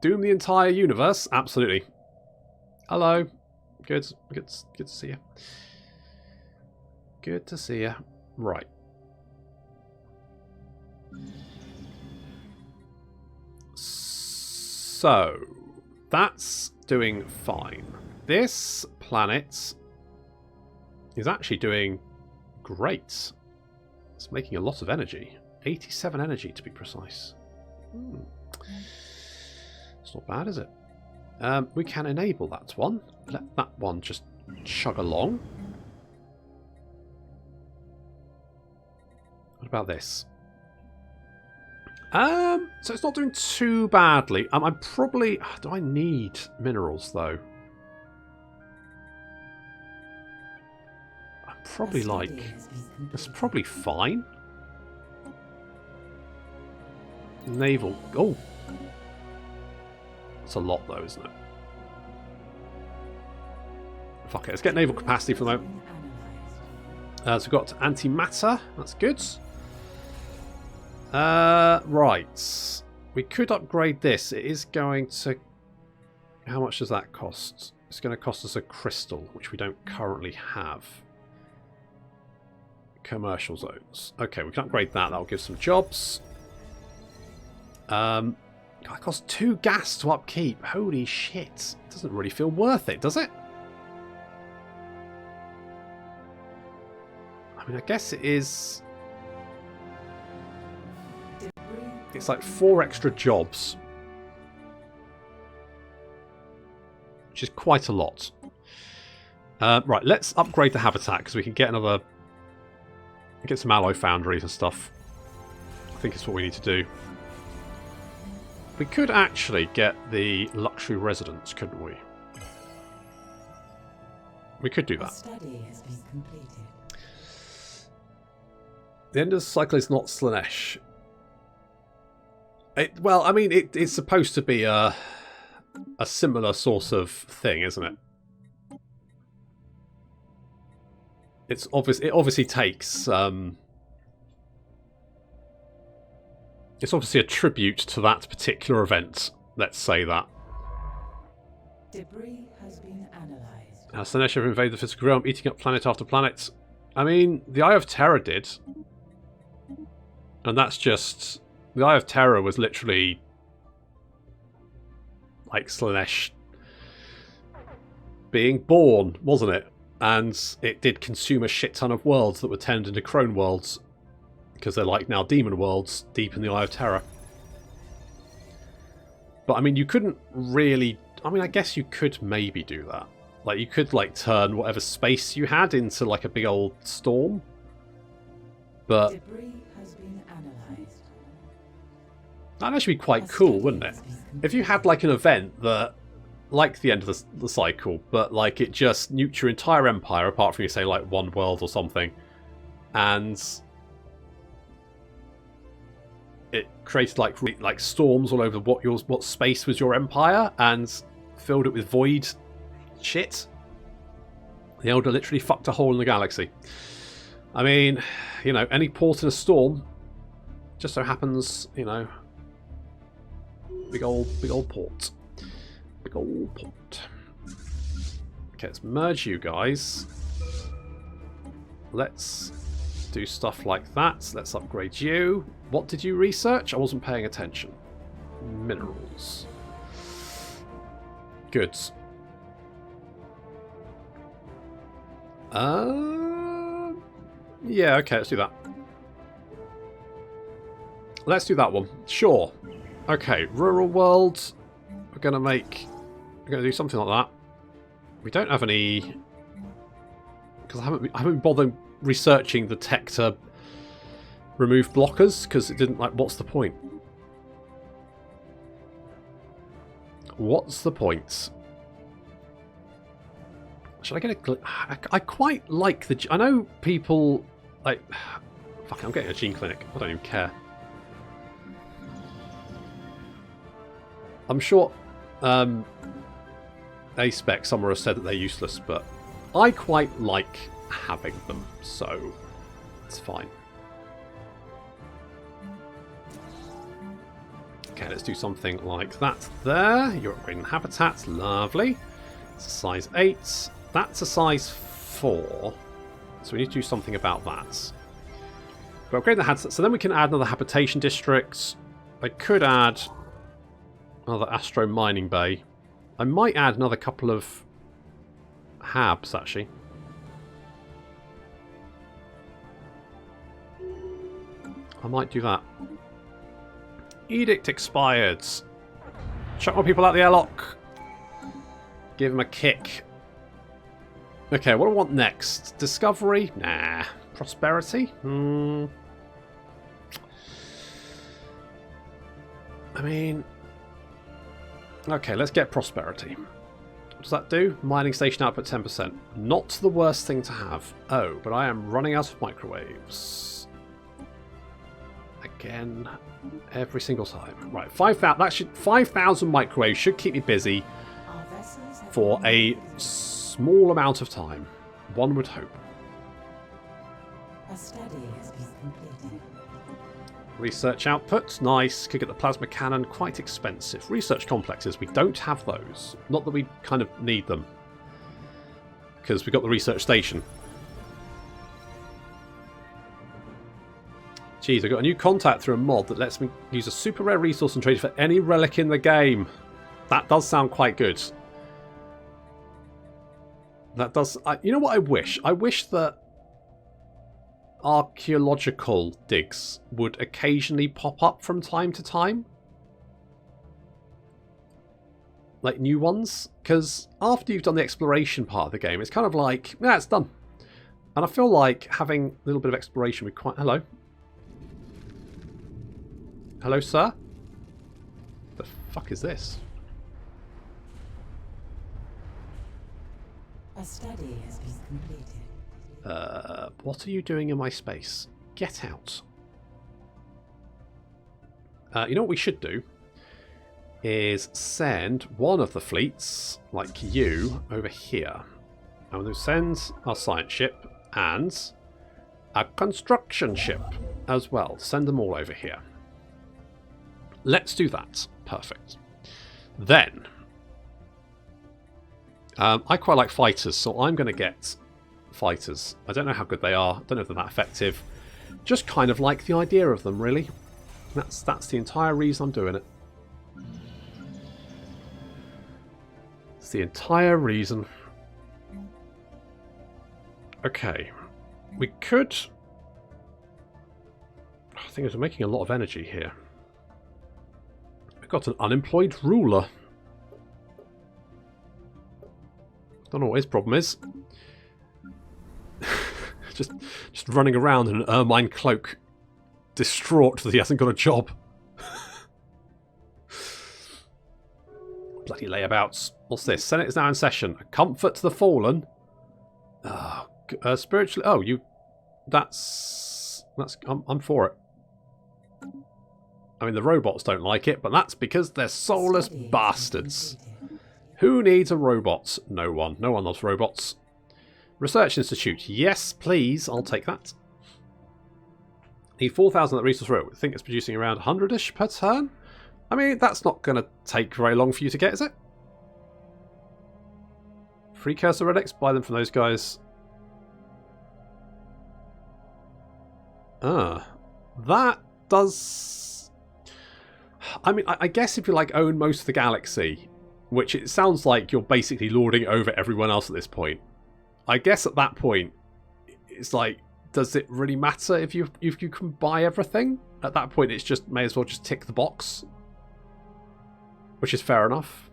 Doom the entire universe? Absolutely. Hello. Good to see you. Good to see you. Right. So, that's doing fine. This planet is actually doing great. It's making a lot of energy. 87 energy to be precise. It's not bad, is it? We can enable that one. Let that one just chug along. What about this? So it's not doing too badly. I'm probably... Do I need minerals, though? I'm probably like... It's probably fine. Naval... Oh! That's a lot, though, isn't it? Fuck it, let's get naval capacity for the moment. So we've got antimatter. That's good. Right. We could upgrade this. It is going to... How much does that cost? It's going to cost us a crystal, which we don't currently have. Commercial zones. Okay, we can upgrade that. That'll give some jobs. That costs 2 gas to upkeep. Holy shit. Doesn't really feel worth it, does it? I mean, I guess it is... It's like 4 extra jobs. Which is quite a lot. Right, let's upgrade the habitat because we can get another... Get some alloy foundries and stuff. I think it's what we need to do. We could actually get the luxury residence, couldn't we? We could do that. Study has been completed. The end of the cycle is not Slanesh. Well, I mean, it's supposed to be a similar sort of thing, isn't it? It's obvious. It obviously takes. It's obviously a tribute to that particular event. Let's say that. Debris has been analysed. Slanesh have invaded the physical realm, eating up planet after planet. I mean, the Eye of Terror did, and that's just. The Eye of Terror was literally like Slanesh being born, wasn't it? And it did consume a shit ton of worlds that were turned into crone worlds because they're like now demon worlds deep in the Eye of Terror. But I mean, you couldn't really... I mean, I guess you could maybe do that. Like, you could like turn whatever space you had into like a big old storm. But... Debris has been analysed. That'd actually be quite cool, wouldn't it? If you had like an event that, like the end of the cycle, but like it just nuked your entire empire, apart from, you say, like one world or something, and it created like storms all over what space was your empire, and filled it with void shit. The Elder literally fucked a hole in the galaxy. I mean, you know, any port in a storm just so happens, you know. Big old port. Big old port. Okay, let's merge you guys. Let's do stuff like that. Let's upgrade you. What did you research? I wasn't paying attention. Minerals. Goods. Yeah, okay, let's do that. Let's do that one. Sure. Okay, rural world. We're gonna do something like that. We don't have any, because I haven't been bothered researching the tech to remove blockers, because it didn't, like, what's the point? What's the point? Should I get a... I quite like the... I know people, like... Fuck, I'm getting a gene clinic. I don't even care. I'm sure A-Spec somewhere has said that they're useless, but I quite like having them, so it's fine. Okay, let's do something like that there. You're upgrading habitats. Lovely. It's a size 8. That's a size 4. So we need to do something about that. But upgrade the habitat. So then we can add another habitation district. I could add another Astro mining bay. I might add another couple of habs, actually. I might do that. Edict expired. Chuck more people out the airlock. Give him a kick. Okay, what do I want next? Discovery? Nah. Prosperity? I mean... Okay, let's get prosperity. What does that do? Mining station output 10%. Not the worst thing to have. Oh, but I am running out of microwaves. Again, every single time. Right, 5,000 microwaves should keep me busy for a small amount of time. One would hope. A study has been completed. Research output, nice. Could get the plasma cannon, quite expensive. Research complexes, we don't have those. Not that we kind of need them. Because we've got the research station. Geez, I got a new contact through a mod that lets me use a super rare resource and trade for any relic in the game. That does sound quite good. That does... you know what I wish? I wish that archaeological digs would occasionally pop up from time to time. Like new ones. Because after you've done the exploration part of the game, it's kind of like, yeah, it's done. And I feel like having a little bit of exploration would quite... Hello. Hello, sir? The fuck is this? A study has been completed. What are you doing in my space? Get out. You know what we should do? Is send one of the fleets, like you, over here. And we'll send our science ship and a construction ship as well. Send them all over here. Let's do that. Perfect. Then, I quite like fighters, so I'm going to get fighters. I don't know how good they are. I don't know if they're that effective. Just kind of like the idea of them, really. That's the entire reason I'm doing it. It's the entire reason. Okay. We could... I think we're making a lot of energy here. We've got an unemployed ruler. Don't know what his problem is. just running around in an ermine cloak, distraught that he hasn't got a job. Bloody layabouts. What's this? Senate is now in session. A comfort to the fallen. Spiritually. Oh, you. That's. I'm for it. I mean, the robots don't like it, but that's because they're soulless bastards. Who needs a robot? No one. No one loves robots. Research Institute. Yes, please. I'll take that. Need 4,000 at resource row. I think it's producing around 100-ish per turn. I mean, that's not going to take very long for you to get, is it? Free cursor relics. Buy them from those guys. That does... I mean, I guess if you like own most of the galaxy, which it sounds like you're basically lording over everyone else at this point. I guess at that point, it's like, does it really matter if you can buy everything? At that point, it's just may as well just tick the box, which is fair enough.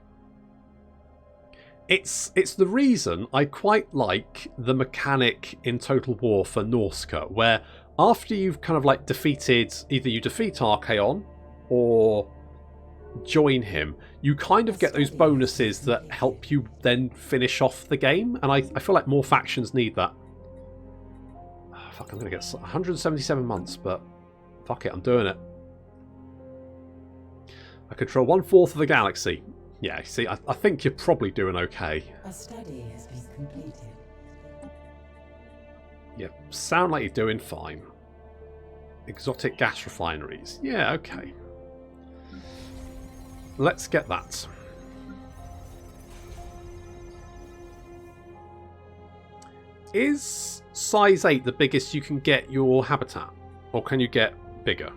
It's the reason I quite like the mechanic in Total War for Norsca, where after you've kind of like defeated, either you defeat Archaon or join him, you kind of get those bonuses that help you then finish off the game, and I feel like more factions need that. Oh, fuck, I'm going to get 177 months, but fuck it, I'm doing it. I control 1/4 of the galaxy. Yeah, see, I think you're probably doing okay. A study has been completed. Yeah, sound like you're doing fine. Exotic gas refineries. Yeah, okay. let's get that. Is size 8 the biggest you can get your habitat? Or can you get bigger?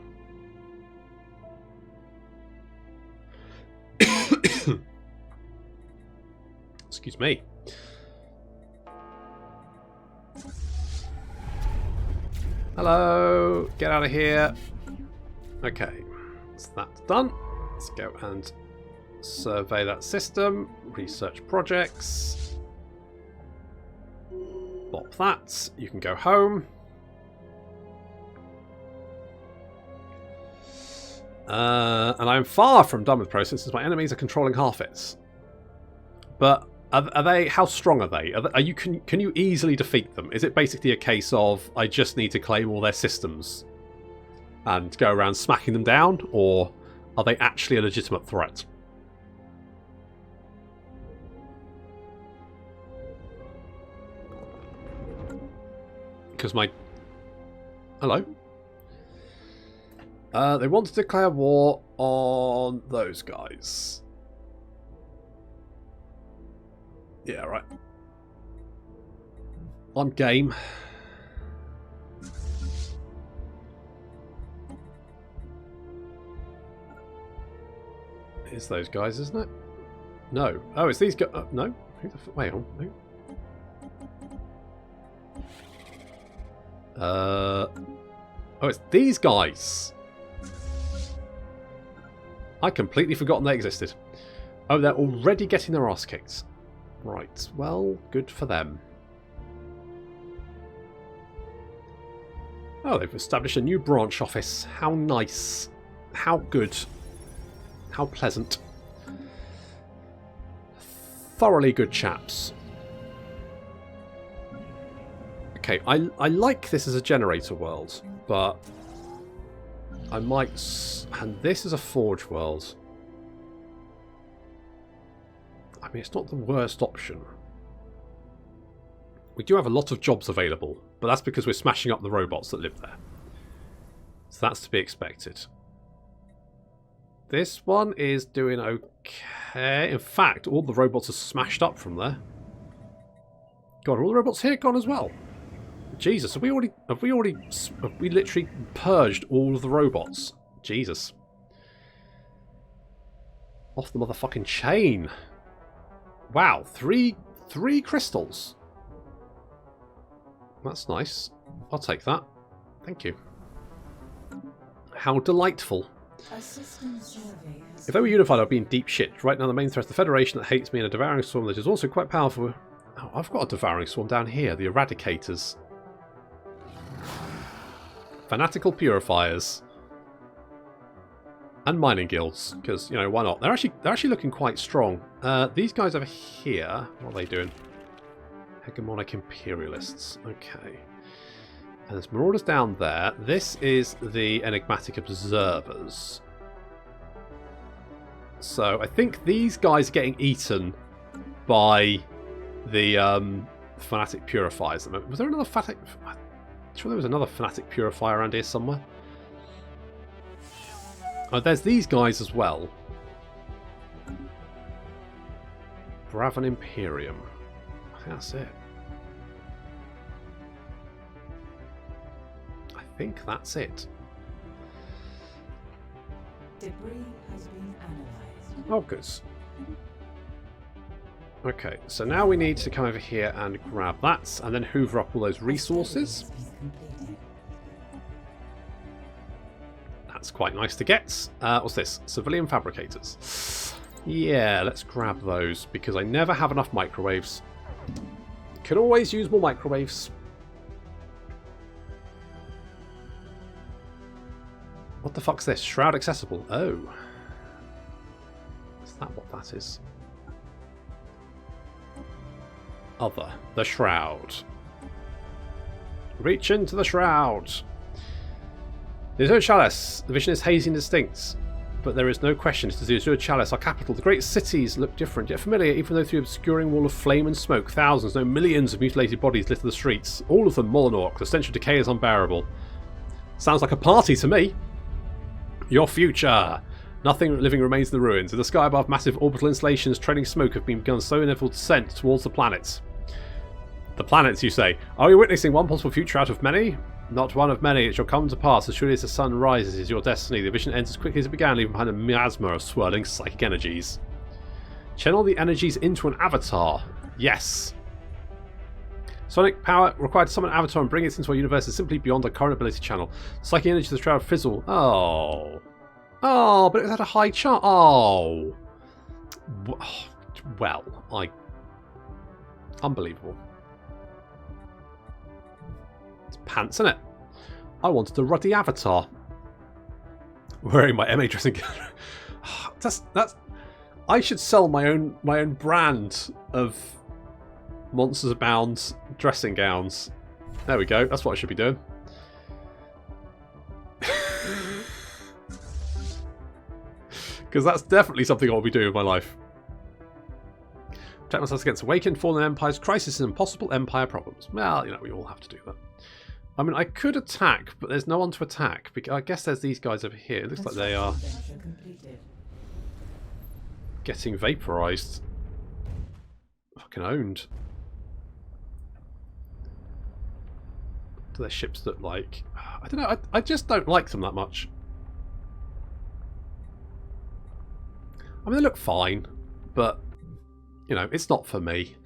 Excuse me. Hello, get out of here. Okay, so that's done. Let's go and survey that system, research projects. Bop that. You can go home. And I'm far from done with process since my enemies are controlling half it. But are they? How strong are they? Are you? Can you easily defeat them? Is it basically a case of I just need to claim all their systems and go around smacking them down, or are they actually a legitimate threat? Because my... Hello? They want to declare war on those guys. Yeah, right. I'm game. It's those guys, isn't it? No. Oh, it's these guys. No? Who the wait on. Who? Oh, it's these guys. I completely forgotten they existed. Oh, they're already getting their ass kicked. Right, well, good for them. Oh, they've established a new branch office. How nice. How good. How pleasant. Thoroughly good chaps. Okay, I like this as a generator world, but I might... And this is a forge world. I mean, it's not the worst option. We do have a lot of jobs available, but that's because we're smashing up the robots that live there. So that's to be expected. This one is doing okay. In fact, all the robots are smashed up from there. God, are all the robots here gone as well? Jesus, have we literally purged all of the robots? Jesus. Off the motherfucking chain. Wow, three crystals. That's nice. I'll take that. Thank you. How delightful. If they were unified, I'd be in deep shit. Right now, the main threat is the Federation that hates me, and a devouring swarm that is also quite powerful. Oh, I've got a devouring swarm down here. The Eradicators. Fanatical Purifiers. And mining guilds, because, you know, why not? They're actually looking quite strong. These guys over here, what are they doing? Hegemonic Imperialists. Okay. And there's Marauders down there. This is the Enigmatic Observers. So I think these guys are getting eaten by the Fanatic Purifiers. Was there another Fanatic? I'm sure there was another Fanatic Purifier around here somewhere. Oh, there's these guys as well. Braven Imperium. I think that's it. I think that's it. Debris has been analyzed. Oh, good. Okay, so now we need to come over here and grab that, and then hoover up all those resources. That's quite nice to get. What's this? Civilian fabricators. Yeah, let's grab those, because I never have enough microwaves. Can always use more microwaves. What the fuck's this? Shroud accessible. Oh. Is that what that is? Other. The shroud. Reach into the shroud. The Azure Chalice. The vision is hazy and distinct, but there is no question it is the Azure Chalice, our capital. The great cities look different, yet familiar, even though through the obscuring wall of flame and smoke, thousands, no millions of mutilated bodies litter the streets. All of them Molork. The stench of decay is unbearable. Sounds like a party to me. Your future. Nothing living remains in the ruins. In the sky above, massive orbital installations trailing smoke have begun slow and inevitable descent towards the planets. The planets, you say? Are you witnessing one possible future out of many? Not one of many. It shall come to pass as surely as the sun rises is your destiny. The vision ends as quickly as it began, leaving behind a miasma of swirling psychic energies. Channel the energies into an avatar. Yes. Sonic power required to summon an avatar and bring it into our universe is simply beyond our current ability channel. Psychic energy of the shroud fizzle. Oh. Oh, but it had a high chance. Oh. Well, unbelievable. It's pants, isn't it? I wanted a ruddy avatar. Wearing my MA dressing gown. That's. I should sell my own brand of Monsters Abound dressing gowns. There we go. That's what I should be doing. Because that's definitely something I'll be doing in my life. Protect myself against awakened, fallen empires, crisis, and impossible empire problems. Well, you know, we all have to do that. I mean, I could attack, but there's no one to attack. Because I guess there's these guys over here. It looks like they are getting vaporized. Fucking owned. Do their ships look like? I don't know. I just don't like them that much. I mean, they look fine, but, you know, it's not for me.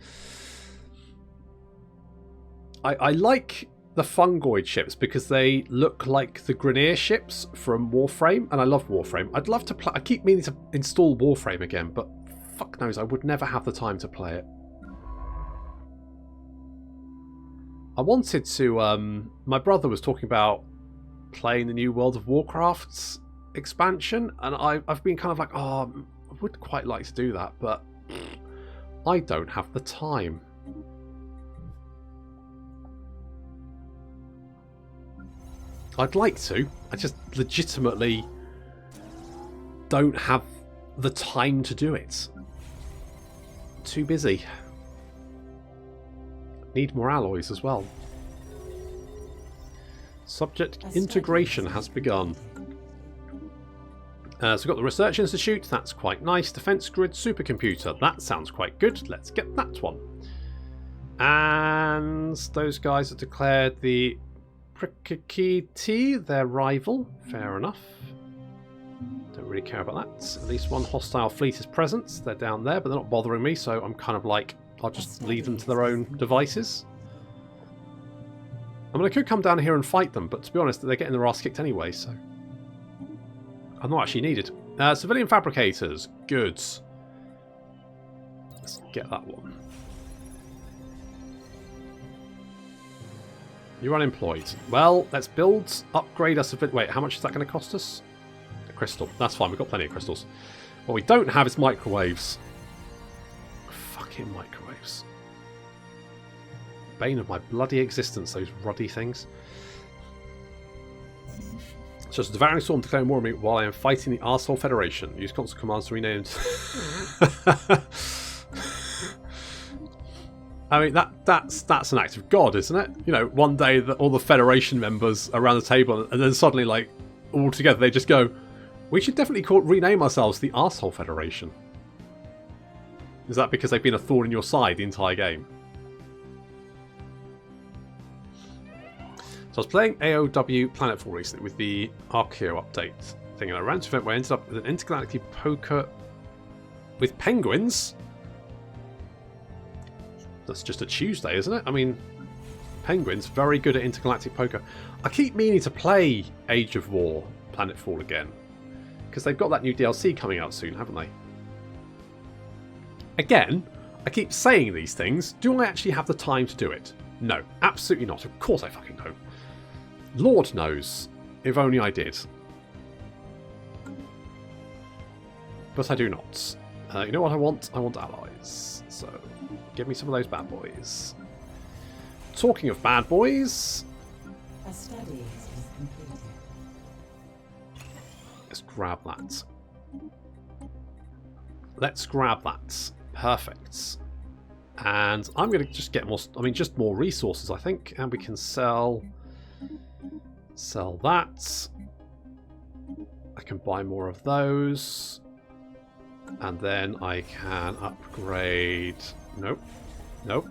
I like the fungoid ships because they look like the Grineer ships from Warframe, and I love Warframe. I'd love to play. I keep meaning to install Warframe again, but fuck knows, I would never have the time to play it. I wanted to. My brother was talking about playing the new World of Warcraft's expansion, and I've been kind of like, oh, I would quite like to do that, but I don't have the time. I'd like to. I just legitimately don't have the time to do it. Too busy. Need more alloys as well. Subject integration has begun. So we've got the Research Institute, that's quite nice. Defense Grid Supercomputer, that sounds quite good. Let's get that one. And those guys have declared the Prikakiti their rival. Fair enough. Don't really care about that. At least one hostile fleet is present. They're down there, but they're not bothering me, so I'm kind of like, I'll just leave them to their own devices. I mean, I could come down here and fight them, but to be honest, they're getting their ass kicked anyway, so I'm not actually needed. Civilian fabricators. Goods. Let's get that one. You're unemployed. Well, let's upgrade us a bit. Wait, how much is that going to cost us? A crystal. That's fine, we've got plenty of crystals. What we don't have is microwaves. Fucking microwaves. Bane of my bloody existence, those ruddy things. So it's a devouring storm declaring war on me while I am fighting the Arsehole Federation. Use constant commands to rename. I mean, that's an act of God, isn't it? You know, one day all the Federation members around the table, and then suddenly, like, all together, they just go, we should definitely rename ourselves the Arsehole Federation. Is that because they've been a thorn in your side the entire game? So I was playing AOW Planetfall recently with the Archeo update thing, and I ran to an event where I ended up with an intergalactic poker with penguins. That's just a Tuesday, isn't it? I mean, penguins, very good at intergalactic poker. I keep meaning to play Age of War Planetfall again, because they've got that new DLC coming out soon, haven't they? Again, I keep saying these things. Do I actually have the time to do it? No, absolutely not. Of course I fucking don't. Lord knows. If only I did. But I do not. You know what I want? I want allies. So, give me some of those bad boys. Talking of bad boys... A study is completed. Let's grab that. Let's grab that. Perfect. And I'm going to just get more... I mean, just more resources, I think. And we can sell that. I can buy more of those. And then I can upgrade... Nope. Nope.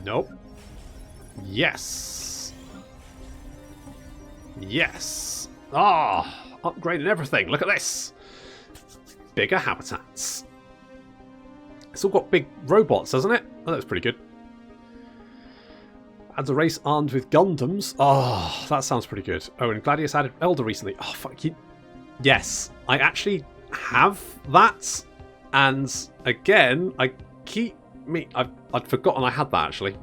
Nope. Yes. Yes. Ah! Upgrading everything. Look at this. Bigger habitats. It's all got big robots, hasn't it? Oh, that's pretty good. Adds a race armed with Gundams. Oh, that sounds pretty good. Oh, and Gladius added Elder recently. Oh, fuck you. Yes, I actually have that. And again, I'd forgotten I had that, actually.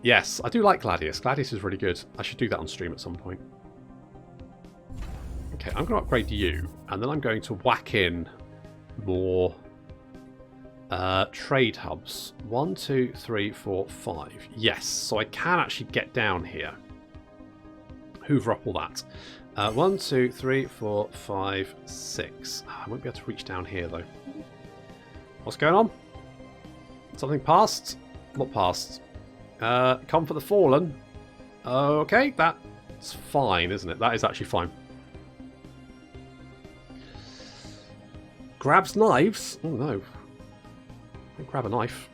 Yes, I do like Gladius. Gladius is really good. I should do that on stream at some point. Okay, I'm going to upgrade you. And then I'm going to whack in more... trade hubs. 1, 2, 3, 4, 5. Yes, so I can actually get down here. Hoover up all that. 1, 2, 3, 4, 5, 6. I won't be able to reach down here though. What's going on? Something passed? Not passed. Come for the fallen. Okay, that's fine, isn't it? That is actually fine. Grabs knives? Oh no. Don't grab a knife.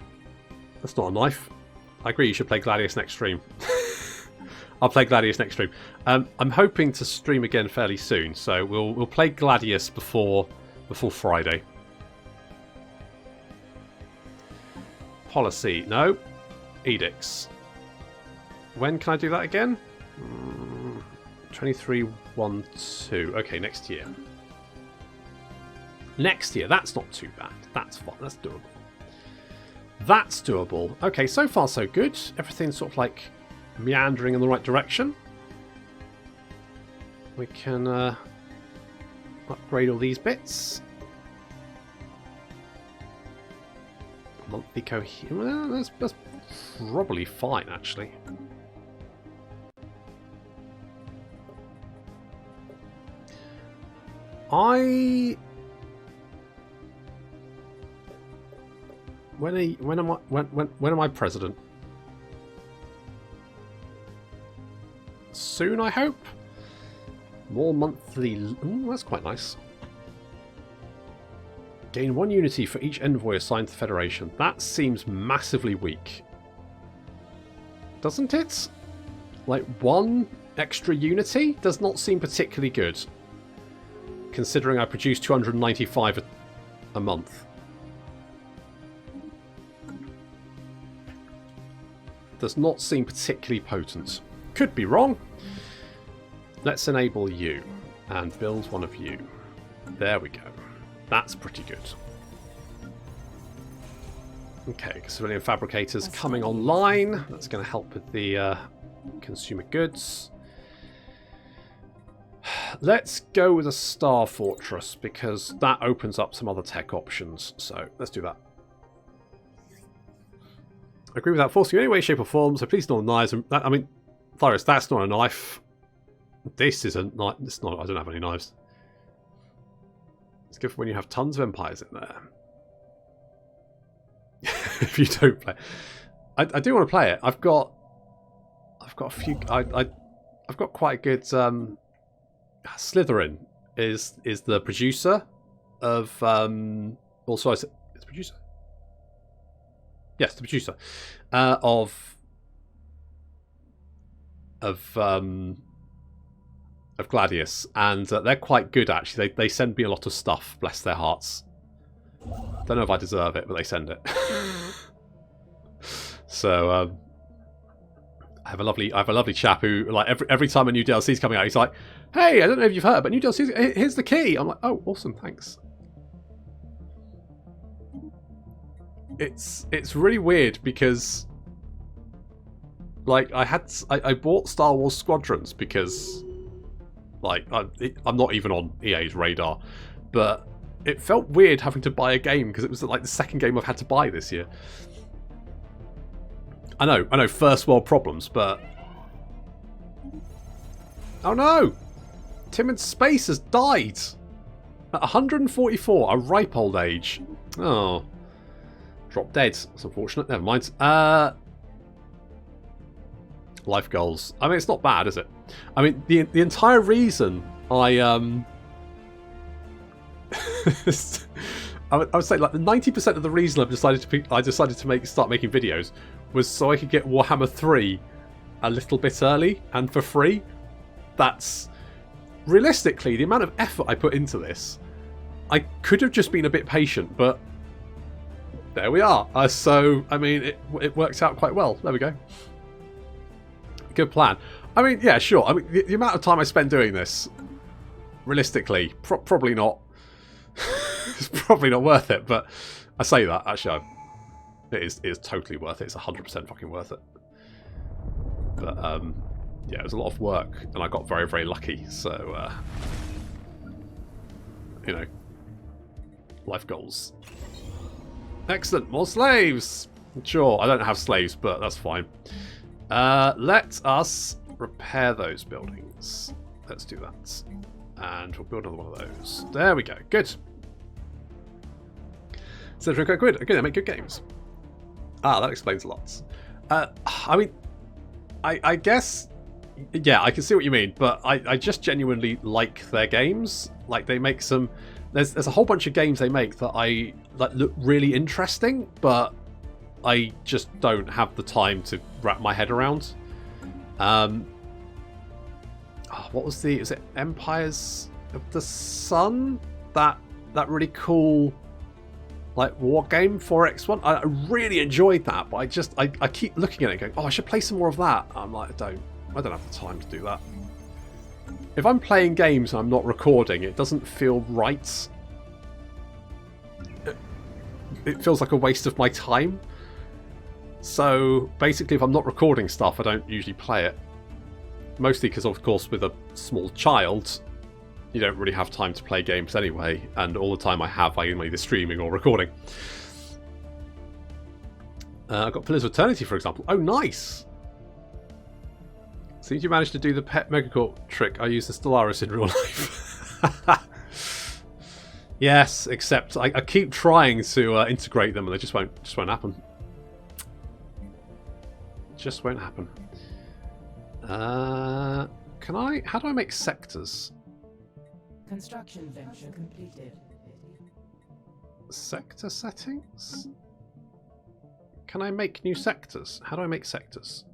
That's not a knife. I agree, you should play Gladius next stream. I'll play Gladius next stream. I'm hoping to stream again fairly soon, so we'll play Gladius before Friday. Policy. No. Edicts. When can I do that again? 2312. Okay, next year. Next year. That's not too bad. That's fine. That's doable. That's doable. Okay, so far so good. Everything's sort of like meandering in the right direction. We can upgrade all these bits. Monthly cohesion. Well, that's probably fine, actually. When am I president? Soon, I hope. More monthly. Ooh, that's quite nice. Gain 1 unity for each envoy assigned to the Federation. That seems massively weak, doesn't it? Like 1 extra unity does not seem particularly good, considering I produce 295 a month. Does not seem particularly potent. Could be wrong. Let's enable you and build one of you. There we go. That's pretty good. Okay, civilian fabricators coming online. That's going to help with the consumer goods. Let's go with a Star Fortress because that opens up some other tech options. So let's do that. I agree without forcing you in any way, shape or form, so please don't knives. I mean, Thyros, that's not a knife. This isn't. It's not. I don't have any knives. It's good for when you have tons of empires in there. If you don't play, I do want to play it. I've got a few. I've got quite a good. Slytherin is the producer of. Also, it's the producer. Yes, the producer of Gladius, and they're quite good actually. They send me a lot of stuff. Bless their hearts. Don't know if I deserve it, but they send it. So I have a lovely chap who, like, every time a new DLC is coming out, he's like, "Hey, I don't know if you've heard, but new DLC, here's the key." I'm like, "Oh, awesome, thanks." It's really weird because, like, I bought Star Wars Squadrons because, like, I'm not even on EA's radar, but it felt weird having to buy a game because it was like the second game I've had to buy this year. I know, first world problems, but oh no, Timid's space has died at 144, a ripe old age. Oh. Drop dead. That's unfortunate. Never mind. I Life goals. I mean, it's not bad, is it? I mean, the entire reason I I would say like the 90% of the reason I decided to start making videos was so I could get Warhammer 3 a little bit early and for free. That's realistically the amount of effort I put into this. I could have just been a bit patient, but there we are. So I mean, it worked out quite well. There we go. Good plan. I mean, yeah, sure. I mean, the amount of time I spent doing this, realistically, probably not. It's probably not worth it, but I say that, actually, it is totally worth it. It's 100% fucking worth it. But, yeah, it was a lot of work, and I got very, very lucky, so, you know, life goals. Excellent, more slaves! Sure, I don't have slaves, but that's fine. Let us repair those buildings. Let's do that. And we'll build another one of those. There we go. Good. So they're quite good. Again, they make good games. Ah, that explains a lot. I mean, I guess, yeah, I can see what you mean, but I just genuinely like their games. Like, they make some... There's a whole bunch of games they make that I like look really interesting, but I just don't have the time to wrap my head around. What was is it Empires of the Sun? That really cool like war game 4X one. I really enjoyed that, but I keep looking at it and going, oh, I should play some more of that. I'm like, I don't have the time to do that. If I'm playing games and I'm not recording, it doesn't feel right. It feels like a waste of my time. So basically, if I'm not recording stuff, I don't usually play it. Mostly because, of course, with a small child, you don't really have time to play games anyway, and all the time I have, I am either streaming or recording. I've got Pillars of Eternity, for example. Oh, nice! Seems you managed to do the pet megacorp trick. I use the Stellaris in real life. Yes, except I keep trying to integrate them, and they just won't happen. Just won't happen. How do I make sectors? Construction venture completed. Sector settings? Can I make new sectors? How do I make sectors?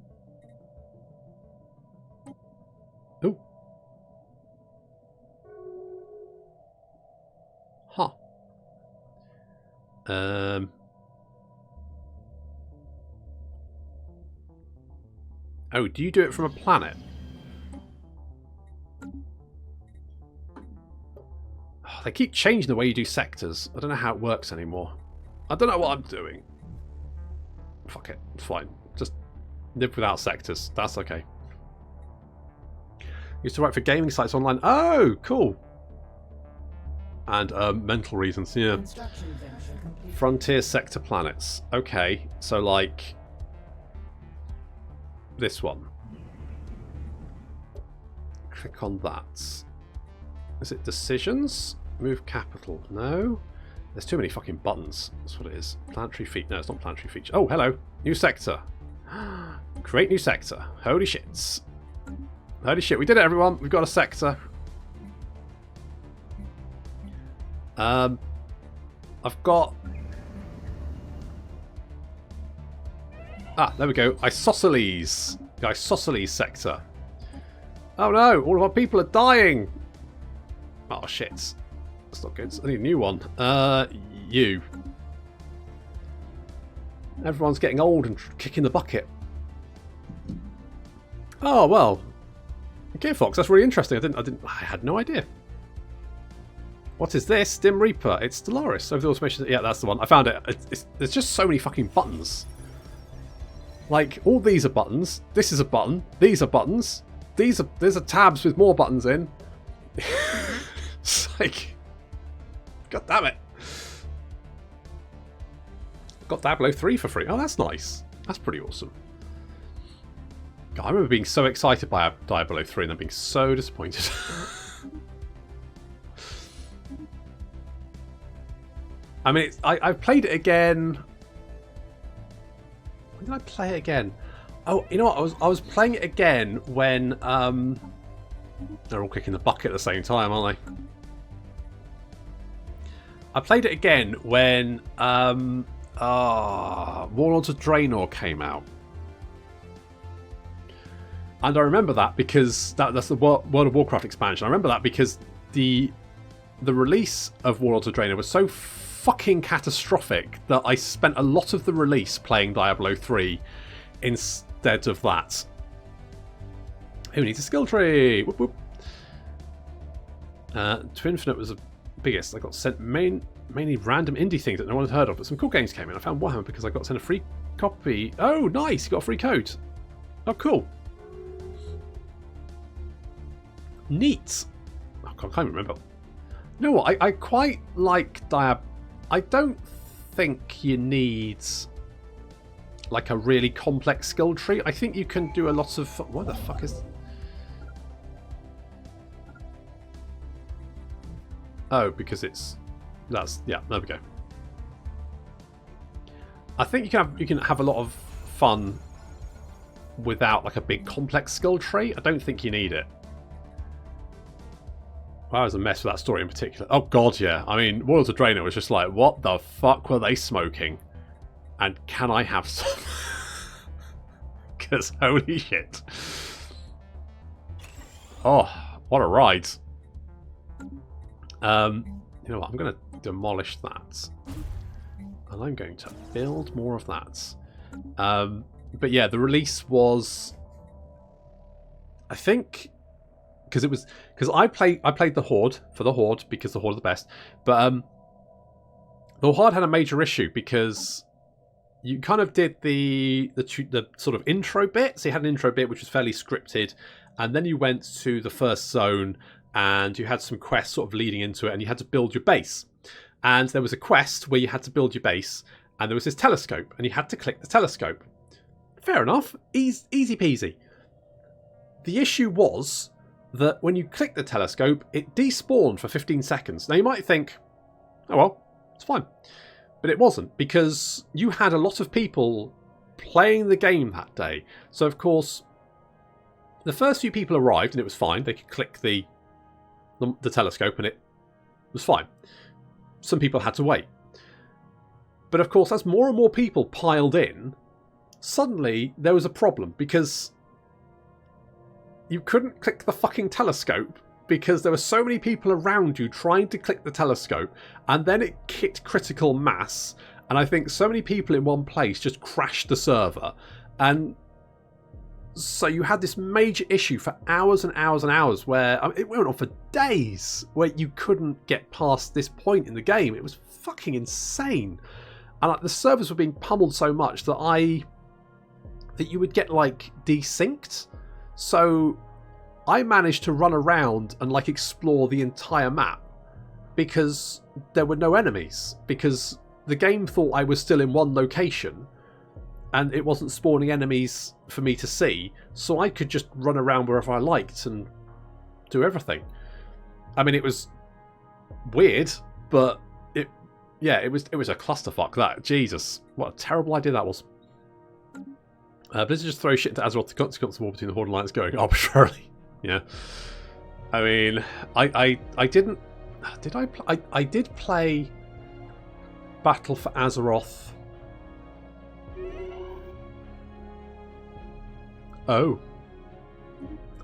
Oh. Huh. Oh, do you do it from a planet? Oh, they keep changing the way you do sectors. I don't know how it works anymore. I don't know what I'm doing. Fuck it. It's fine. Just live without sectors. That's okay. Used to write for gaming sites online. Oh, cool. And mental reasons, yeah. Frontier sector planets. Okay, so like this one. Click on that. Is it decisions? Move capital. No. There's too many fucking buttons. That's what it is. Planetary feature. No, it's not planetary feature. Oh, hello. New sector. Create new sector. Holy shits. Holy shit. We did it, everyone. We've got a sector. I've got... Ah, there we go. Isosceles. The Isosceles sector. Oh no, all of our people are dying. Oh shit. That's not good. I need a new one. You. Everyone's getting old and kicking the bucket. Oh well. Okay, Fox, that's really interesting. I had no idea. What is this? Dim Reaper. It's Stellaris. Over the automation. Yeah, that's the one. I found it. There's just so many fucking buttons. Like, all these are buttons. This is a button. These are buttons. There's a tabs with more buttons in. It's like, god damn it. Got Diablo 3 for free. Oh, that's nice. That's pretty awesome. God, I remember being so excited by Diablo 3 and then being so disappointed. I mean, I've played it again. When did I play it again? Oh, you know what? I was playing it again when they're all kicking the bucket at the same time, aren't they? I played it again when Warlords of Draenor came out. And I remember that because that's the World of Warcraft expansion. I remember that because the release of Warlords of Draenor was so fucking catastrophic that I spent a lot of the release playing Diablo 3 instead of that. Who needs a skill tree? Whoop whoop. To Infinite was the biggest. I got sent mainly random indie things that no one had heard of, but some cool games came in. I found Warhammer because I got sent a free copy. Oh, nice! You got a free code. Oh, cool. Neat. I can't even remember. You know what? I quite like Diab. I don't think you need like a really complex skill tree. I think you can do a lot of. What the fuck is? Oh, because that's yeah. There we go. I think you can have a lot of fun without like a big complex skill tree. I don't think you need it. Well, I was a mess with that story in particular. Oh god, yeah. I mean, Warlords of Draenor was just like, what the fuck were they smoking? And can I have some? Because holy shit. Oh, what a ride. You know what? I'm going to demolish that. And I'm going to build more of that. But yeah, the release was... I think... Because I played the Horde for the Horde because the Horde are the best. But the Horde had a major issue because you kind of did the sort of intro bit. So you had an intro bit which was fairly scripted, and then you went to the first zone and you had some quests sort of leading into it, and you had to build your base. And there was a quest where you had to build your base, and there was this telescope, and you had to click the telescope. Fair enough, easy peasy. The issue was that when you click the telescope, it despawned for 15 seconds. Now you might think, oh well, it's fine. But it wasn't, because you had a lot of people playing the game that day. So of course, the first few people arrived and it was fine. They could click the telescope and it was fine. Some people had to wait. But of course, as more and more people piled in, suddenly there was a problem, because you couldn't click the fucking telescope because there were so many people around you trying to click the telescope, and then it hit critical mass, and I think so many people in one place just crashed the server. And so you had this major issue for hours and hours and hours where it went on for days where you couldn't get past this point in the game. It was fucking insane. And like, the servers were being pummeled so much that you would get like desynced. So I managed to run around and like explore the entire map because there were no enemies, because the game thought I was still in one location and it wasn't spawning enemies for me to see, so I could just run around wherever I liked and do everything. I mean, it was weird, but it was a clusterfuck. That, Jesus, what a terrible idea that was. Blizzard just throw shit into Azeroth to cut the war between the Horde and Alliance going arbitrarily. Yeah. I mean, I didn't... Did I play... I did play Battle for Azeroth. Oh.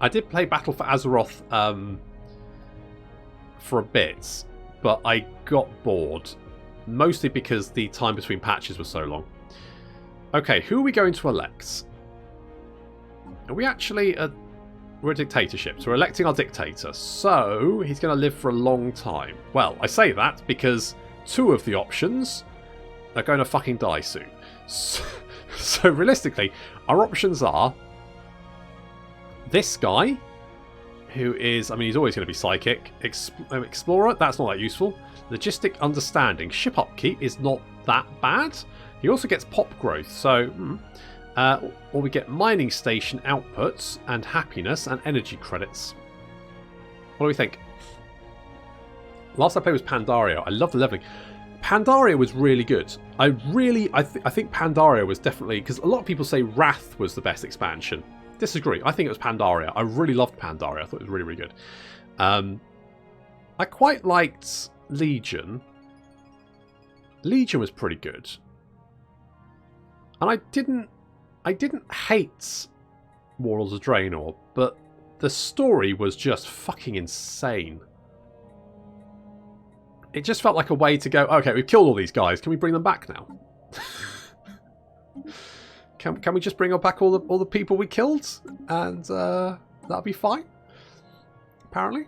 I did play Battle for Azeroth for a bit, but I got bored. Mostly because the time between patches was so long. Okay, who are we going to elect? Are we actually we're a dictatorship, so we're electing our dictator. So he's going to live for a long time. Well, I say that because two of the options are going to fucking die soon. So realistically, our options are this guy, who is, I mean, he's always going to be psychic. Explorer, that's not that useful. Logistic understanding. Ship upkeep is not that bad. He also gets pop growth, so... or we get mining station outputs, and happiness, and energy credits. What do we think? Last I played was Pandaria. I love the leveling. Pandaria was really good. I think Pandaria was definitely, because a lot of people say Wrath was the best expansion. Disagree. I think it was Pandaria. I really loved Pandaria. I thought it was really, really good. I quite liked Legion. Legion was pretty good. And I didn't hate Warlords of Draenor, but the story was just fucking insane. It just felt like a way to go, okay, we've killed all these guys, can we bring them back now? Can we just bring back all the people we killed? And that'll be fine? Apparently.